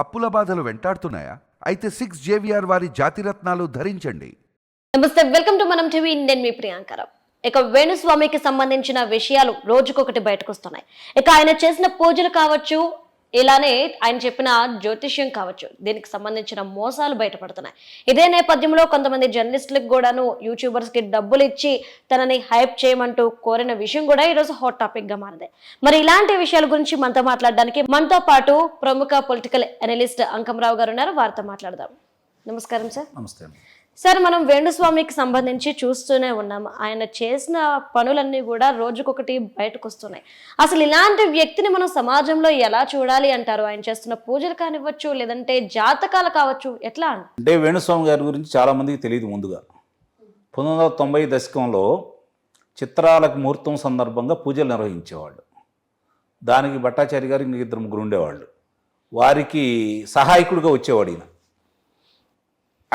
అప్పుల బాధలు వెంటాడుతున్నాయా? అయితే 6 జేవిఆర్ వారి జాతిరత్నాలు ధరించండి. నమస్తే, వెల్కమ్ టు మనం టీవీ. నేను మీ ప్రియాంకరం. ఇక వేణుస్వామికి సంబంధించిన విషయాలు రోజుకొకటి బయటకు వస్తున్నాయి. ఇక ఆయన చేసిన పూజలు కావచ్చు, ఇలానే ఆయన చెప్పిన జ్యోతిష్యం కావచ్చు, దీనికి సంబంధించిన మోసాలు బయటపడుతున్నాయి. ఇదే నేపథ్యంలో కొంతమంది జర్నలిస్టులకు కూడాను యూట్యూబర్స్ కి డబ్బులు ఇచ్చి తనని హైప్ చేయమంటూ కోరిన విషయం కూడా ఈరోజు హాట్ టాపిక్ గా మారింది. మరి ఇలాంటి విషయాల గురించి మనతో మాట్లాడడానికి మనతో పాటు ప్రముఖ పొలిటికల్ అనలిస్ట్ అంకమరావు గారు ఉన్నారు. వారితో మాట్లాడదాం. నమస్కారం సార్. నమస్తే. సార్, మనం వేణుస్వామికి సంబంధించి చూస్తూనే ఉన్నాం. ఆయన చేసిన పనులన్నీ కూడా రోజుకొకటి బయటకు వస్తున్నాయి. అసలు ఇలాంటి వ్యక్తిని మనం సమాజంలో ఎలా చూడాలి అంటారు? ఆయన చేస్తున్న పూజలు కానివ్వచ్చు, లేదంటే జాతకాలు కావచ్చు, ఎట్లా అంటే వేణుస్వామి గారి గురించి చాలా మందికి తెలియదు. ముందుగా 1990 దశకంలో చిత్రాలకు ముహూర్తం సందర్భంగా పూజలు నిర్వహించేవాళ్ళు. దానికి భట్టాచారి గారు ఇంక 2-3 ఉండేవాళ్ళు. వారికి సహాయకుడిగా వచ్చేవాడు ఈయన.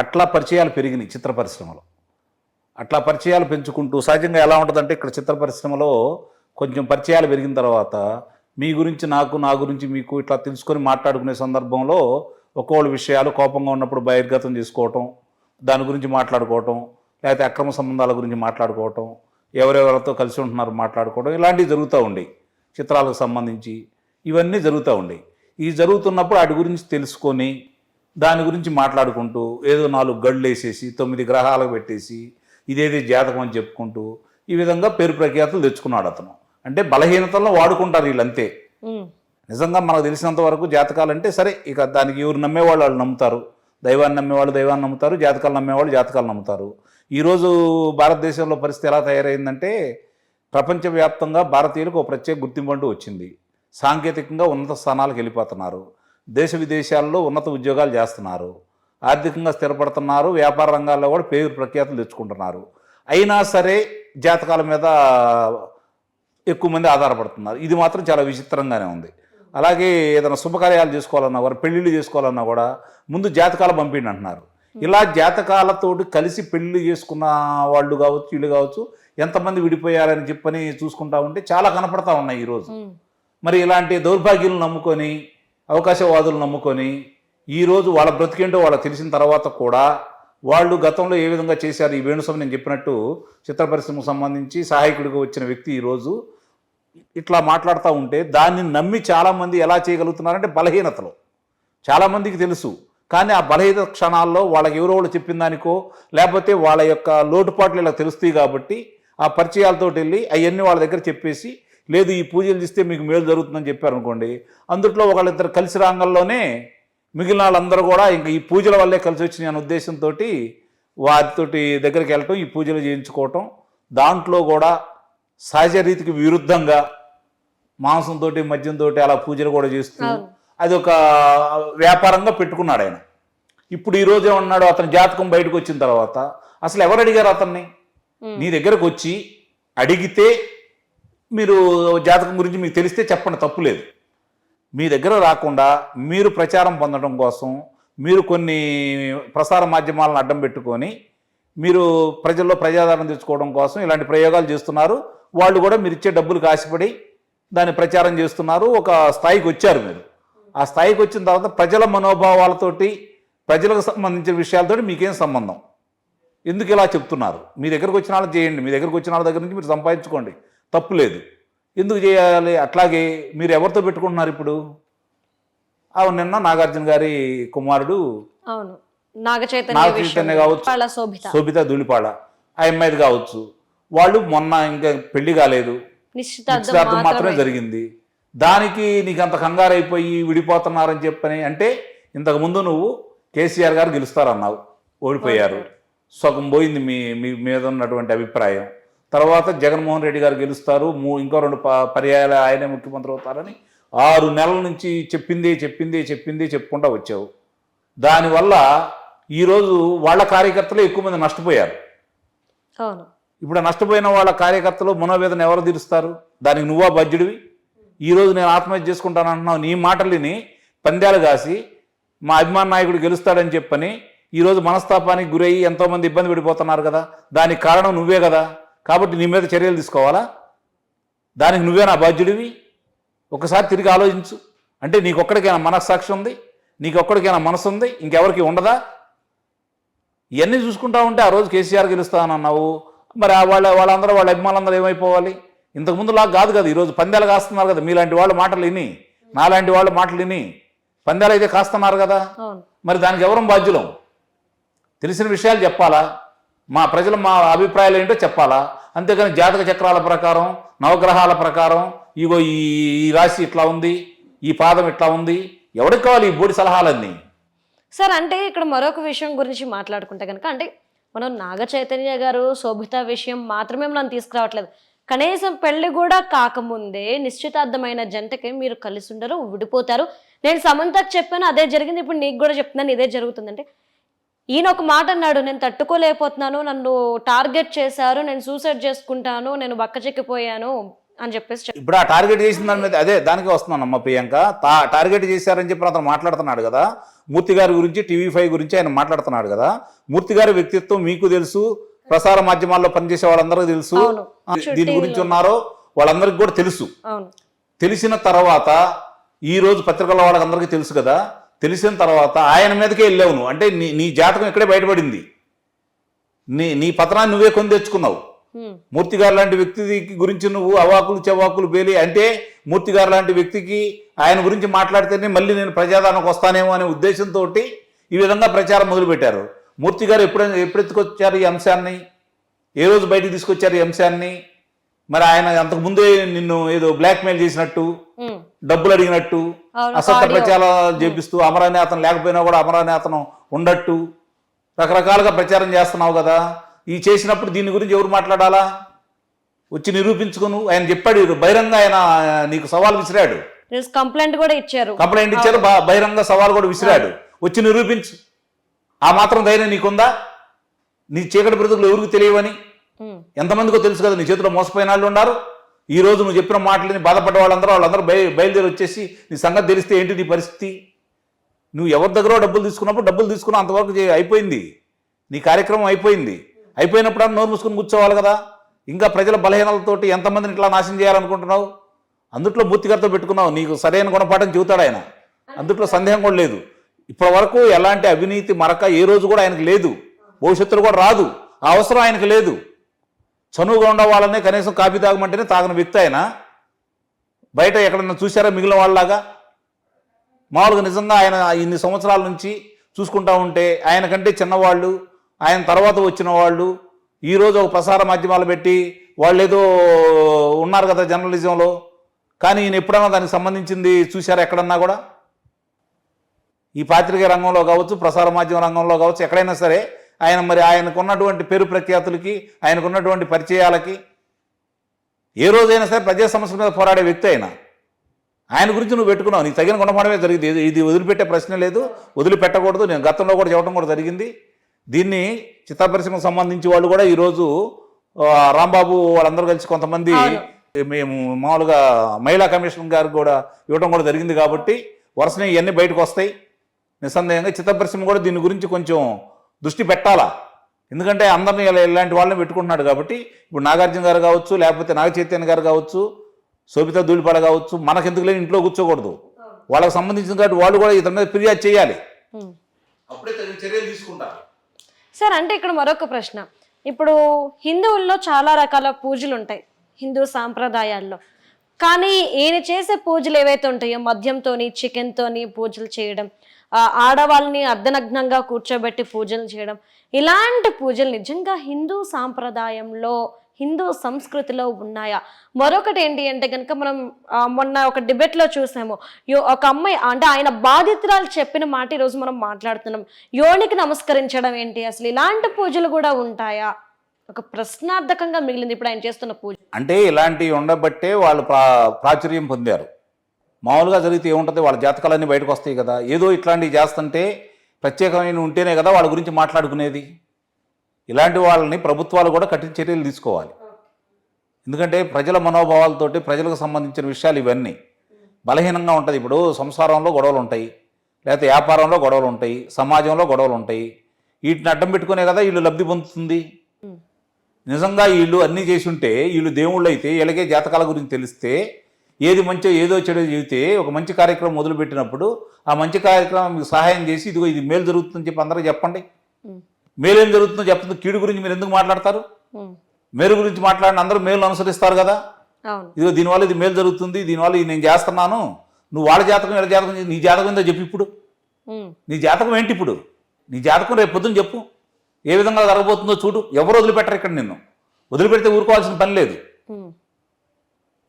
అట్లా పరిచయాలు పెరిగినాయి చిత్ర పరిశ్రమలో. అట్లా పరిచయాలు పెంచుకుంటూ సహజంగా ఎలా ఉంటుందంటే, ఇక్కడ చిత్ర పరిశ్రమలో కొంచెం పరిచయాలు పెరిగిన తర్వాత మీ గురించి నాకు, నా గురించి మీకు ఇట్లా తెలుసుకొని మాట్లాడుకునే సందర్భంలో ఒక్కోళ్ళ విషయాలు కోపంగా ఉన్నప్పుడు బహిర్గతం చేసుకోవటం, దాని గురించి మాట్లాడుకోవటం, లేకపోతే అక్రమ సంబంధాల గురించి మాట్లాడుకోవటం, ఎవరెవరితో కలిసి ఉంటున్నారు మాట్లాడుకోవడం, ఇలాంటివి జరుగుతూ ఉండేవి. చిత్రాలకు సంబంధించి ఇవన్నీ జరుగుతూ ఉండేవి. ఈ జరుగుతున్నప్పుడు వాటి గురించి తెలుసుకొని దాని గురించి మాట్లాడుకుంటూ ఏదో 4 గళ్ళు వేసేసి 9 గ్రహాలకు పెట్టేసి ఇదేది జాతకం అని చెప్పుకుంటూ ఈ విధంగా పేరు ప్రఖ్యాతులు తెచ్చుకున్నాడు అతను. అంటే బలహీనతలను వాడుకుంటారు వీళ్ళంతే. నిజంగా మనకు తెలిసినంత వరకు జాతకాలు అంటే సరే, ఇక దానికి ఎవరు నమ్మేవాళ్ళు వాళ్ళు నమ్ముతారు. దైవాన్ని నమ్మేవాళ్ళు దైవాన్ని నమ్ముతారు, జాతకాలు నమ్మేవాళ్ళు జాతకాలు నమ్ముతారు. ఈరోజు భారతదేశంలో పరిస్థితి ఎలా తయారైందంటే, ప్రపంచవ్యాప్తంగా భారతీయులకు ఒక ప్రత్యేక గుర్తింపు అంటూ వచ్చింది. సాంకేతికంగా ఉన్నత స్థానాలకు వెళ్ళిపోతున్నారు. దేశ విదేశాల్లో ఉన్నత ఉద్యోగాలు చేస్తున్నారు, ఆర్థికంగా స్థిరపడుతున్నారు, వ్యాపార రంగాల్లో కూడా పేరు ప్రఖ్యాతులు తెచ్చుకుంటున్నారు. అయినా సరే జాతకాల మీద ఎక్కువ మంది ఆధారపడుతున్నారు. ఇది మాత్రం చాలా విచిత్రంగానే ఉంది. అలాగే ఏదైనా శుభకార్యాలు చేసుకోవాలన్నా కూడా, పెళ్ళిళ్ళు చేసుకోవాలన్నా కూడా ముందు జాతకాలు పంపిండి అంటున్నారు. ఇలా జాతకాలతోటి కలిసి పెళ్లి చేసుకున్న వాళ్ళు కావచ్చు, వీళ్ళు కావచ్చు, ఎంతమంది విడిపోయారని చెప్పని చూసుకుంటా ఉంటే చాలా కనపడతా ఉన్నాయి ఈరోజు. మరి ఇలాంటి దౌర్భాగ్యులను నమ్ముకొని, అవకాశవాదులు నమ్ముకొని ఈరోజు వాళ్ళ బ్రతికేంటో వాళ్ళకి తెలిసిన తర్వాత కూడా వాళ్ళు గతంలో ఏ విధంగా చేశారు. ఈ వేణుస్వామి నేను చెప్పినట్టు చిత్ర పరిశ్రమకు సంబంధించి సహాయకుడిగా వచ్చిన వ్యక్తి ఈరోజు ఇట్లా మాట్లాడుతూ ఉంటే దాన్ని నమ్మి చాలామంది ఎలా చేయగలుగుతున్నారంటే బలహీనతలు చాలామందికి తెలుసు. కానీ ఆ బలహీన క్షణాల్లో వాళ్ళకి ఎవరో వాళ్ళు చెప్పిన దానికో, లేకపోతే వాళ్ళ యొక్క లోటుపాట్లు ఇలా తెలుస్తాయి కాబట్టి ఆ పరిచయాలతో వెళ్ళి అవన్నీ వాళ్ళ దగ్గర చెప్పేసి, లేదు ఈ పూజలు చేస్తే మీకు మేలు జరుగుతుందని చెప్పారు అనుకోండి, అందుట్లో ఒకళ్ళిద్దరు కలిసి రాంగంలోనే మిగిలిన వాళ్ళందరూ కూడా ఇంకా ఈ పూజల వల్లే కలిసి వచ్చిన అనే ఉద్దేశంతో వారితోటి దగ్గరికి వెళ్ళటం, ఈ పూజలు చేయించుకోవటం, దాంట్లో కూడా సహజ రీతికి విరుద్ధంగా మాంసంతో మద్యంతో అలా పూజలు కూడా చేస్తూ అది ఒక వ్యాపారంగా పెట్టుకున్నాడు ఆయన. ఇప్పుడు ఈరోజు ఏమన్నాడు, అతని జాతకం బయటకు వచ్చిన తర్వాత అసలు ఎవరు అడిగారు అతన్ని? నీ దగ్గరకు వచ్చి అడిగితే మీరు జాతకం గురించి మీకు తెలిస్తే చెప్పండి, తప్పులేదు. మీ దగ్గర రాకుండా మీరు ప్రచారం పొందడం కోసం మీరు కొన్ని ప్రసార మాధ్యమాలను అడ్డం పెట్టుకొని మీరు ప్రజల్లో ప్రజాదరణ తెచ్చుకోవడం కోసం ఇలాంటి ప్రయోగాలు చేస్తున్నారు. వాళ్ళు కూడా మీరు ఇచ్చే డబ్బులకు ఆశపడి దాన్ని ప్రచారం చేస్తున్నారు. ఒక స్థాయికి వచ్చారు మీరు. ఆ స్థాయికి వచ్చిన తర్వాత ప్రజల మనోభావాలతోటి, ప్రజలకు సంబంధించిన విషయాలతోటి మీకేం సంబంధం? ఎందుకు ఇలా చెప్తున్నారు? మీ దగ్గరకు వచ్చిన వాళ్ళు చేయండి, మీ దగ్గరకు వచ్చిన వాళ్ళ దగ్గర నుంచి మీరు సంపాదించుకోండి, తప్పులేదు. ఎందుకు చేయాలి? అట్లాగే మీరు ఎవరితో పెట్టుకుంటున్నారు ఇప్పుడు? నిన్న నాగార్జున గారి కుమారుడు నాగ చైతన్య కావచ్చు, శోభిత ధూళిపాళ ఆ అమ్మాయిది కావచ్చు, వాళ్ళు మొన్న ఇంకా పెళ్లి కాలేదు, నిశ్చితార్థం మాత్రమే జరిగింది. దానికి నీకు అంత కంగారు అయిపోయి విడిపోతున్నారని చెప్పని అంటే, ఇంతకుముందు నువ్వు కేసీఆర్ గారు గెలుస్తారన్నావు, ఓడిపోయారు, సగం పోయింది మీ మీద ఉన్నటువంటి అభిప్రాయం. తర్వాత జగన్మోహన్ రెడ్డి గారు గెలుస్తారు, ఇంకో 2 పర్యాయాలు ఆయనే ముఖ్యమంత్రి అవుతారని 6 నెలల నుంచి చెప్పింది చెప్పుకుంటూ వచ్చావు. దానివల్ల ఈరోజు వాళ్ళ కార్యకర్తలు ఎక్కువ మంది నష్టపోయారు. ఇప్పుడు నష్టపోయిన వాళ్ళ కార్యకర్తలు మనోవేదన ఎవరు తీరుస్తారు? దానికి నువ్వా బాధ్యుడివి? ఈరోజు నేను ఆత్మహత్య చేసుకుంటానంటున్నావు. నీ మాటలిని పందాలు కాసి మా అభిమాన నాయకుడు గెలుస్తాడని చెప్పని ఈరోజు మనస్తాపానికి గురయ్యి ఎంతోమంది ఇబ్బంది పడిపోతున్నారు కదా. దానికి కారణం నువ్వే కదా. కాబట్టి నీ మీద చర్యలు తీసుకోవాలా? దానికి నువ్వే నా బాధ్యుడివి? ఒకసారి తిరిగి ఆలోచించు. అంటే నీకొక్కడికైనా మనస్సాక్షి ఉంది? నీకు ఒక్కడికైనా మనసు ఉంది, ఇంకెవరికి ఉండదా? ఇవన్నీ చూసుకుంటా ఉంటే ఆ రోజు కేసీఆర్ గెలుస్తానన్నావు, మరి వాళ్ళందరూ వాళ్ళ అభిమానులందరూ ఏమైపోవాలి? ఇంతకుముందులాగా కాదు కదా, ఈరోజు పందాలు కాస్తున్నారు కదా. మీలాంటి వాళ్ళ మాటలు విని, నాలాంటి వాళ్ళ మాటలు విని పందాలు అయితే కాస్తున్నారు కదా. మరి దానికి ఎవరం బాధ్యులం? తెలిసిన విషయాలు చెప్పాలా, మా ప్రజలు మా అభిప్రాయాలు ఏంటో చెప్పాలా. అంతేకాని జాతక చక్రాల ప్రకారం, నవగ్రహాల ప్రకారం, ఇగో ఈ రాశి ఇట్లా ఉంది, ఈ పాదం ఇట్లా ఉంది, ఎవరికి కావాలి ఈ బోడి సలహాలన్నీ? సార్ అంటే ఇక్కడ మరొక విషయం గురించి మాట్లాడుకుంటే కనుక, అంటే మనం నాగ చైతన్య గారు శోభిత విషయం మాత్రమే మనం తీసుకురావట్లేదు. కనీసం పెళ్లి కూడా కాకముందే నిశ్చితార్థమైన జంటకి మీరు కలిసి ఉండరు, విడిపోతారు. నేను సమంతకు చెప్పాను, అదే జరిగింది. ఇప్పుడు నీకు కూడా చెప్తున్నాను, ఇదే జరుగుతుందంటే ఈయన ఒక మాట అన్నాడు, నేను తట్టుకోలేకపోతున్నాను, నన్ను టార్గెట్ చేశారు, నేను సూసైడ్ చేసుకుంటాను, నేను బక్కచెక్కిపోయాను అని చెప్పేసి ఇప్పుడు ఆ టార్గెట్ చేసిన దాని మీద అదే దానికే వస్తున్నానమ్మ ప్రియాంక. టార్గెట్ చేశారని చెప్పి అతను మాట్లాడుతున్నాడు కదా, మూర్తి గారి గురించి, TV5 గురించి ఆయన మాట్లాడుతున్నాడు కదా. మూర్తి గారి వ్యక్తిత్వం మీకు తెలుసు, ప్రసార మాధ్యమాల్లో పనిచేసే వాళ్ళందరికీ తెలుసు, దీని గురించి ఉన్నారో వాళ్ళందరికీ కూడా తెలుసు. తెలిసిన తర్వాత ఈ రోజు పత్రికల వాళ్ళందరికీ తెలుసు కదా. తెలిసిన తర్వాత ఆయన మీదకే వెళ్ళావు నువ్వు. అంటే నీ జాతకం ఇక్కడే బయటపడింది. నీ పత్రాన్ని నువ్వే కొని తెచ్చుకున్నావు. మూర్తి గారు లాంటి వ్యక్తి గురించి నువ్వు అవాకులు చెవాకులు పేలి అంటే, మూర్తి గారు లాంటి వ్యక్తికి ఆయన గురించి మాట్లాడితేనే మళ్ళీ నేను ప్రజాదానికి వస్తానేమో అనే ఉద్దేశంతో ఈ విధంగా ప్రచారం మొదలుపెట్టారు. మూర్తి గారు ఎప్పుడు ఎత్తుకొచ్చారు ఈ అంశాన్ని? ఏ రోజు బయటకు తీసుకొచ్చారు ఈ అంశాన్ని? మరి ఆయన అంతకుముందే నిన్ను ఏదో బ్లాక్మెయిల్ చేసినట్టు, డబ్బులు అడిగినట్టు, అసత్య ప్రచారాలు చేపిస్తూ, అమరానేతను లేకపోయినా కూడా అమరానేతను ఉండట్టు రకరకాలుగా ప్రచారం చేస్తున్నావు కదా. ఈ చేసినప్పుడు దీని గురించి ఎవరు మాట్లాడాలా? వచ్చి నిరూపించుకును. ఆయన చెప్పాడు బహిరంగ, ఆయన నీకు సవాల్ విసిరాడు, కంప్లైంట్ కూడా ఇచ్చారు. బహిరంగ సవాల్ కూడా విసిరాడు. వచ్చి నిరూపించు. ఆ మాత్రం ధైర్యం నీకుందా? నీ చీకటి బ్రతుకులు ఎవరికి తెలియవని ఎంతమందికో తెలుసు కదా. నీ చేతిలో మోసపోయిన వాళ్ళు ఉన్నారు. ఈ రోజు నువ్వు చెప్పిన మాటలని బాధపడ్డ వాళ్ళందరూ బయలుదేరి వచ్చేసి నీ సంగతి తెలిస్తే ఏంటి నీ పరిస్థితి? నువ్వు ఎవరి దగ్గర డబ్బులు తీసుకున్నావు, అంతవరకు అయిపోయింది. నీ కార్యక్రమం అయిపోయింది. అయిపోయినప్పుడు నోరు మూసుకుని కూర్చోవాలి కదా. ఇంకా ప్రజల బలహీనలతోటి ఎంతమందిని ఇట్లా నాశనం చేయాలనుకుంటున్నావు? అందుట్లో మూర్తిగారితో పెట్టుకున్నావు. నీకు సరైన గుణపాఠం చెబుతాడు ఆయన, అందుట్లో సందేహం కూడా లేదు. ఇప్పటి వరకు ఎలాంటి అవినీతి మరక ఏ రోజు కూడా ఆయనకు లేదు, భవిష్యత్తులో కూడా రాదు. ఆ అవసరం ఆయనకు లేదు. చనువుగా ఉండే వాళ్ళనే కనీసం కాఫీ తాగమంటేనే తాగని వ్యక్తి ఆయన. బయట ఎక్కడన్నా చూసారా మిగిలిన వాళ్ళలాగా? మామూలుగా నిజంగా ఆయన ఇన్ని సంవత్సరాల నుంచి చూసుకుంటా ఉంటే ఆయన కంటే చిన్నవాళ్ళు, ఆయన తర్వాత వచ్చిన వాళ్ళు ఈరోజు ఒక ప్రసార మాధ్యమాలు పెట్టి వాళ్ళు ఏదో ఉన్నారు కదా జర్నలిజంలో. కానీ ఈయన ఎప్పుడన్నా దానికి సంబంధించింది చూసారా ఎక్కడన్నా కూడా? ఈ పాత్రికేయ రంగంలో కావచ్చు, ప్రసార మాధ్యమ రంగంలో కావచ్చు, ఎక్కడైనా సరే ఆయన మరి ఆయనకున్నటువంటి పేరు ప్రఖ్యాతులకి, ఆయనకున్నటువంటి పరిచయాలకి ఏ రోజైనా సరే ప్రజా సమస్యల మీద పోరాడే వ్యక్తి ఆయన గురించి నువ్వు పెట్టుకున్నావు. నీకు తగిన గుణపడమే జరిగింది. ఇది వదిలిపెట్టే ప్రశ్న లేదు, వదిలిపెట్టకూడదు. నేను గతంలో కూడా చెప్పడం కూడా జరిగింది. దీన్ని చిత్ర పరిశ్రమకు సంబంధించి వాళ్ళు కూడా ఈరోజు రాంబాబు వాళ్ళందరూ కలిసి కొంతమంది మేము మామూలుగా మహిళా కమిషన్ గారికి కూడా ఇవ్వడం కూడా జరిగింది. కాబట్టి వరుసనే ఇవన్నీ బయటకు వస్తాయి. నిస్సందేహంగా చిత్ర పరిశ్రమ కూడా దీని గురించి కొంచెం దృష్టి పెట్టాలా. ఎందుకంటే అందరినీ ఇలాంటి వాళ్ళని పెట్టుకుంటున్నాడు కాబట్టి. ఇప్పుడు నాగార్జున గారు కావచ్చు, లేకపోతే నాగ చైతన్య గారు కావచ్చు, శోభిత ధూళిపాడ కావచ్చు, మనకెందుకు లేని ఇంట్లో కూర్చోకూడదు. వాళ్ళకి సంబంధించిన కాబట్టి వాళ్ళు కూడా ఇతని మీద ఫిర్యాదు చేయాలి. అప్పుడే చర్యలు తీసుకుంటారు. సార్ అంటే ఇక్కడ మరొక ప్రశ్న, ఇప్పుడు హిందువుల్లో చాలా రకాల పూజలు ఉంటాయి హిందూ సాంప్రదాయాల్లో. కానీ ఈయన చేసే పూజలు ఏవైతే ఉంటాయో మద్యంతోని, చికెన్తోని పూజలు చేయడం, ఆడవాళ్ళని అర్ధనగ్నంగా కూర్చోబెట్టి పూజలు చేయడం, ఇలాంటి పూజలు నిజంగా హిందూ సాంప్రదాయంలో, హిందూ సంస్కృతిలో ఉన్నాయా? మరొకటి ఏంటి అంటే కనుక మనం మొన్న ఒక డిబేట్లో చూసాము, ఒక అమ్మాయి అంటే ఆయన బాధితురాలు చెప్పిన మాట ఈరోజు మనం మాట్లాడుతున్నాం. యోనికి నమస్కరించడం ఏంటి, అసలు ఇలాంటి పూజలు కూడా ఉంటాయా? ఒక ప్రశ్నార్థకంగా మిగిలింది ఇప్పుడు ఆయన చేస్తున్న పూజ. అంటే ఇలాంటివి ఉండబట్టే వాళ్ళు ప్రాచుర్యం పొందారు. మామూలుగా జరిగితే ఏముంటుంది, వాళ్ళ జాతకాలన్నీ బయటకు వస్తాయి కదా. ఏదో ఇట్లాంటివి చేస్తుంటే ప్రత్యేకమైన ఉంటేనే కదా వాళ్ళ గురించి మాట్లాడుకునేది. ఇలాంటి వాళ్ళని ప్రభుత్వాలు కూడా కఠిన చర్యలు తీసుకోవాలి. ఎందుకంటే ప్రజల మనోభావాలతోటి, ప్రజలకు సంబంధించిన విషయాలు ఇవన్నీ బలహీనంగా ఉంటుంది. ఇప్పుడు సంసారంలో గొడవలు ఉంటాయి, లేకపోతే వ్యాపారంలో గొడవలు ఉంటాయి, సమాజంలో గొడవలు ఉంటాయి. వీటిని అడ్డం పెట్టుకునే కదా వీళ్ళు లబ్ధి పొందుతుంది. నిజంగా వీళ్ళు అన్నీ చేసి ఉంటే, వీళ్ళు దేవుళ్ళు అయితే, వీళ్ళకే జాతకాల గురించి తెలిస్తే ఏది మంచో ఏదో చెడో చెబితే ఒక మంచి కార్యక్రమం మొదలుపెట్టినప్పుడు ఆ మంచి కార్యక్రమం మీకు సహాయం చేసి ఇదిగో ఇది మేలు జరుగుతుందని చెప్పి అందరూ చెప్పండి. మేలు ఏం జరుగుతుందో చెప్తుంది, కీడు గురించి మీరు ఎందుకు మాట్లాడతారు? మేలు గురించి మాట్లాడిన అందరూ మేలు అనుసరిస్తారు కదా. ఇదిగో దీనివల్ల ఇది మేలు జరుగుతుంది, దీనివల్ల ఇది నేను చేస్తున్నాను, నువ్వు వాళ్ళ జాతకం వీళ్ళ జాతకం నీ జాతకం ఏందో చెప్పు. ఇప్పుడు నీ జాతకం ఏంటి? ఇప్పుడు నీ జాతకం రేపు పొద్దున్న చెప్పు, ఏ విధంగా జరగబోతుందో చూడు. ఎవరు వదిలిపెట్టరు ఇక్కడ, నిన్ను వదిలిపెడితే ఊరుకోవాల్సిన పని లేదు.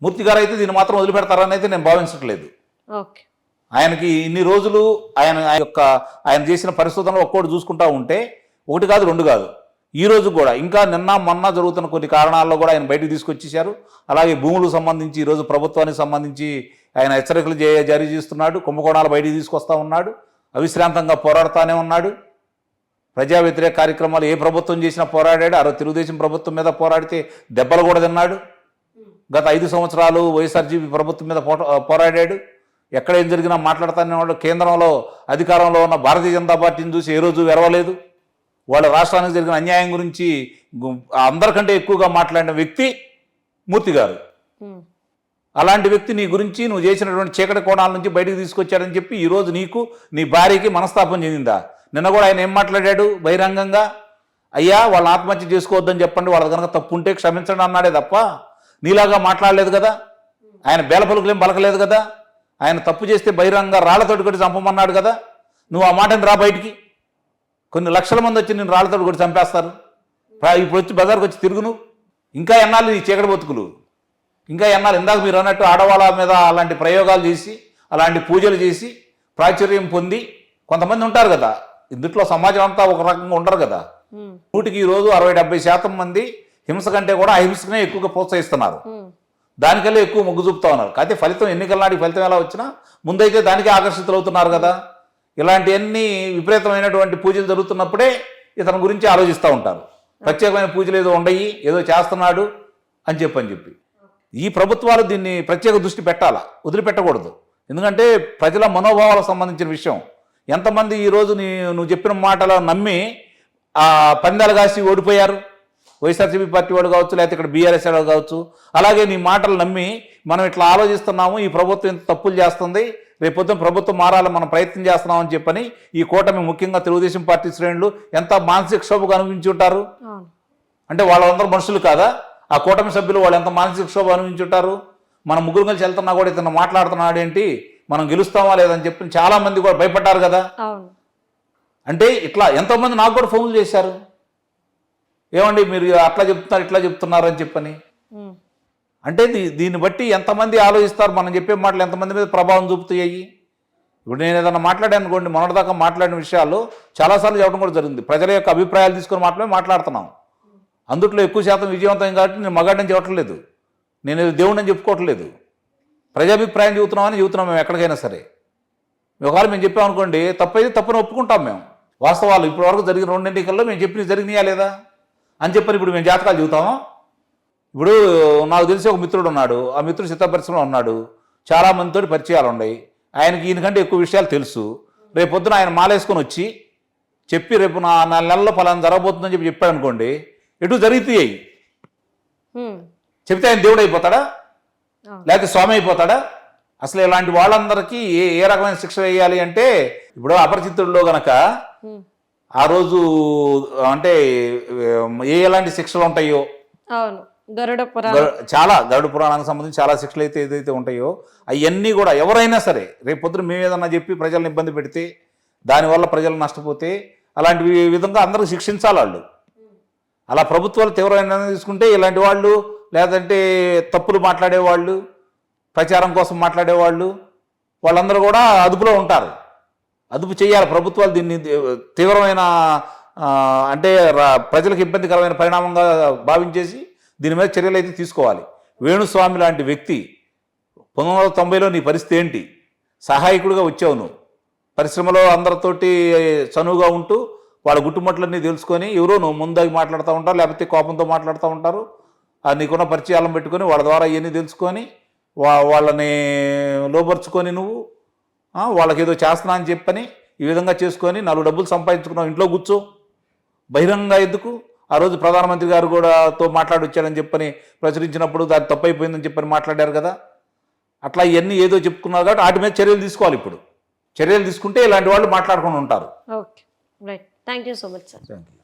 మూర్తి గారు అయితే దీన్ని మాత్రం వదిలిపెడతారని అయితే నేను భావించట్లేదు. ఆయనకి ఇన్ని రోజులు ఆయన చేసిన పరిశోధనలు ఒక్కోటి చూసుకుంటా ఉంటే 1 కాదు 2 కాదు, ఈ రోజు కూడా ఇంకా నిన్న మొన్న జరుగుతున్న కొన్ని కారణాల్లో కూడా ఆయన బయటకు తీసుకొచ్చేశారు. అలాగే భూములకు సంబంధించి ఈరోజు ప్రభుత్వానికి సంబంధించి ఆయన హెచ్చరికలు జారీ చేస్తున్నాడు. కుంభకోణాలు బయటికి తీసుకొస్తా ఉన్నాడు. అవిశ్రాంతంగా పోరాడుతూనే ఉన్నాడు. ప్రజా వ్యతిరేక కార్యక్రమాలు ఏ ప్రభుత్వం చేసినా పోరాడాడు. తెలుగుదేశం ప్రభుత్వం మీద పోరాడితే దెబ్బలు కూడా తిన్నాడు. గత 5 సంవత్సరాలు వైఎస్ఆర్జీపీ ప్రభుత్వం మీద పోరాడాడు. ఎక్కడ ఏం జరిగినా మాట్లాడుతూనే ఉన్నాడు. కేంద్రంలో అధికారంలో ఉన్న భారతీయ జనతా పార్టీని చూసి ఏ రోజు వెరవలేదు. వాళ్ళ రాష్ట్రానికి జరిగిన అన్యాయం గురించి అందరికంటే ఎక్కువగా మాట్లాడిన వ్యక్తి మూర్తి గారు. అలాంటి వ్యక్తి నీ గురించి నువ్వు చేసినటువంటి చీకటి కోణాల నుంచి బయటకు తీసుకొచ్చాడని చెప్పి ఈరోజు నీకు నీ భార్యకి మనస్తాపం చెందిందా? నిన్న కూడా ఆయన ఏం మాట్లాడాడు బహిరంగంగా? అయ్యా వాళ్ళని ఆత్మహత్య చేసుకోవద్దని చెప్పండి, వాళ్ళ కనుక తప్పు ఉంటే క్షమించండి అన్నాడే తప్ప నీలాగా మాట్లాడలేదు కదా. ఆయన బేలపలుకులేం పలకలేదు కదా. ఆయన తప్పు చేస్తే బహిరంగంగా రాళ్లతోటి కొట్టి చంపమన్నాడు కదా. నువ్వు ఆ మాటని రా బయటికి. కొన్ని లక్షల మంది వచ్చి నేను రాళ్లతోటి కొట్టి చంపేస్తారు. ఇప్పుడు వచ్చి బజార్కి వచ్చి తిరుగును. ఇంకా ఎన్నాళ్ళు నీ చీకటి బతుకులు? ఇంకా ఎన్నాళ్ళు? ఇందాక మీరు అన్నట్టు ఆడవాళ్ళ మీద అలాంటి ప్రయోగాలు చేసి అలాంటి పూజలు చేసి ప్రాచుర్యం పొంది కొంతమంది ఉంటారు కదా. ఇందుట్లో సమాజం అంతా ఒక రకంగా ఉండరు కదా. 100కి ఈరోజు 60-70% మంది హింస కంటే కూడా అహింసనే ఎక్కువగా ప్రోత్సహిస్తున్నారు. దానికల్లా ఎక్కువ మొగ్గు చూపుతా ఉన్నారు. అయితే ఫలితం ఎన్నికల నాటికి ఫలితం ఎలా వచ్చినా ముందైతే దానికే ఆకర్షితులవుతున్నారు కదా. ఇలాంటివన్నీ విపరీతమైనటువంటి పూజలు జరుగుతున్నప్పుడే ఇతని గురించి ఆలోచిస్తూ ఉంటారు. ప్రత్యేకమైన పూజలు ఏదో ఉండయి, ఏదో చేస్తున్నాడు అని చెప్పి ఈ ప్రభుత్వాలు దీన్ని ప్రత్యేక దృష్టి పెట్టాలా, వదిలిపెట్టకూడదు. ఎందుకంటే ప్రజల మనోభావాలకు సంబంధించిన విషయం. ఎంతమంది ఈరోజు నువ్వు చెప్పిన మాటలు నమ్మి పందాలు కాసి ఓడిపోయారు. వైఎస్ఆర్సీపీ పార్టీ వాడు కావచ్చు, లేకపోతే ఇక్కడ బీఆర్ఎస్ వాడు కావచ్చు. అలాగే నీ మాటలు నమ్మి మనం ఇట్లా ఆలోచిస్తున్నాము, ఈ ప్రభుత్వం ఇంత తప్పులు చేస్తుంది, రేపొద్దున ప్రభుత్వం మారాలని మనం ప్రయత్నం చేస్తున్నామని చెప్పని ఈ కూటమి ముఖ్యంగా తెలుగుదేశం పార్టీ శ్రేణులు ఎంత మానసిక క్షోభకు అనుభవించి ఉంటారు. అంటే వాళ్ళందరూ మనుషులు కాదా? ఆ కూటమి సభ్యులు వాళ్ళు ఎంత మానసిక క్షోభ అనుభవించి ఉంటారు. మనం ముగ్గురు కలిసి వెళ్తున్నా కూడా ఇతను మాట్లాడుతున్నాడు ఏంటి, మనం గెలుస్తామా లేదని చెప్పి చాలా మంది కూడా భయపడ్డారు కదా. అంటే ఇట్లా ఎంతోమంది నాకు కూడా ఫోన్లు చేశారు, ఏమండి మీరు అట్లా చెప్తున్నారు ఇట్లా చెప్తున్నారు అని చెప్పని. అంటే దీన్ని బట్టి ఎంతమంది ఆలోచిస్తారు, మనం చెప్పే మాటలు ఎంతమంది మీద ప్రభావం చూపుతాయి. ఇప్పుడు నేను ఏదైనా మాట్లాడాను అనుకోండి, మొన్నటిదాకా మాట్లాడిన విషయాలు చాలాసార్లు చెప్పడం కూడా జరిగింది. ప్రజల యొక్క అభిప్రాయాలు తీసుకుని మాట్లాడుతున్నాం. అందుట్లో ఎక్కువ శాతం విజయవంతం కాబట్టి నేను మగాడని చెప్పట్లేదు, నేను దేవుడిని అని చెప్పుకోవట్లేదు. ప్రజాభిప్రాయం చెబుతున్నాం మేము ఎక్కడికైనా సరే. ఒకవేళ మేము చెప్పామనుకోండి తప్పైతే తప్పని ఒప్పుకుంటాం మేము. వాస్తవాలు ఇప్పటి వరకు జరిగిన 2 ఎన్నికల్లో మేము చెప్పినవి జరిగినాయా లేదా అని చెప్పని ఇప్పుడు మేము జాతకాలు చెబుతామా? ఇప్పుడు నాకు తెలిసి ఒక మిత్రుడు ఉన్నాడు, ఆ మిత్రుడు సిద్ధపరిశ్రమలో ఉన్నాడు, చాలా మందితో పరిచయాలు ఉన్నాయి. ఆయనకి ఈయనకంటే ఎక్కువ విషయాలు తెలుసు. రేపు పొద్దున ఆయన మాలేసుకొని వచ్చి చెప్పి రేపు 4 నెలల్లో ఫలానా జరగబోతుందని చెప్పాడు అనుకోండి, ఎటు జరుగుతాయి. చెప్తే ఆయన దేవుడు అయిపోతాడా, లేకపోతే స్వామి అయిపోతాడా? అసలు ఇలాంటి వాళ్ళందరికీ ఏ రకమైన శిక్ష వేయాలి అంటే, ఇప్పుడు అపరిచితుల్లో గనక ఆ రోజు అంటే ఎలాంటి శిక్షలు ఉంటాయో చాలా గరుడ పురాణానికి సంబంధించి చాలా శిక్షలు అయితే ఏదైతే ఉంటాయో అవన్నీ కూడా ఎవరైనా సరే రేపు పొద్దున మేము ఏదన్నా చెప్పి ప్రజలను ఇబ్బంది పెడితే దానివల్ల ప్రజలు నష్టపోతే అలాంటి విధంగా అందరూ శిక్షించాలి వాళ్ళు. అలా ప్రభుత్వాలు తీవ్రమైన తీసుకుంటే ఇలాంటి వాళ్ళు, లేదంటే తప్పులు మాట్లాడేవాళ్ళు, ప్రచారం కోసం మాట్లాడేవాళ్ళు, వాళ్ళందరూ కూడా అదుపులో ఉంటారు. అదుపు చేయాలి ప్రభుత్వాలు. దీన్ని తీవ్రమైన అంటే ప్రజలకు ఇబ్బందికరమైన పరిణామంగా భావించేసి దీని మీద చర్యలు అయితే తీసుకోవాలి. వేణుస్వామి లాంటి వ్యక్తి 1990లో నీ పరిస్థితి ఏంటి? సహాయకుడిగా వచ్చావు నువ్వు, పరిశ్రమలో అందరితోటి చనువుగా ఉంటూ వాళ్ళ గుట్టుమట్లన్నీ తెలుసుకొని ఎవరో నువ్వు ముందుగా మాట్లాడుతూ ఉంటారు, లేకపోతే కోపంతో మాట్లాడుతూ ఉంటారు. నీకున్న పరిచయాలను పెట్టుకొని వాళ్ళ ద్వారా ఇవన్నీ తెలుసుకొని వాళ్ళని లోపరుచుకొని నువ్వు వాళ్ళకి ఏదో చేస్తున్నా అని చెప్పని ఈ విధంగా చేసుకొని 4 డబ్బులు సంపాదించుకున్నావు, ఇంట్లో కూర్చో. బహిరంగంగా ఎందుకు? ఆ రోజు ప్రధానమంత్రి గారు కూడా మాట్లాడొచ్చాడని చెప్పని ప్రచురించినప్పుడు దాన్ని తప్పైపోయిందని చెప్పని మాట్లాడారు కదా. అట్లా ఇవన్నీ ఏదో చెప్పుకున్నారు కాబట్టి వాటి మీద చర్యలు తీసుకోవాలి. ఇప్పుడు చర్యలు తీసుకుంటే ఇలాంటి వాళ్ళు మాట్లాడుకొని ఉంటారు. Okay right, thank you so much sir. Thank you.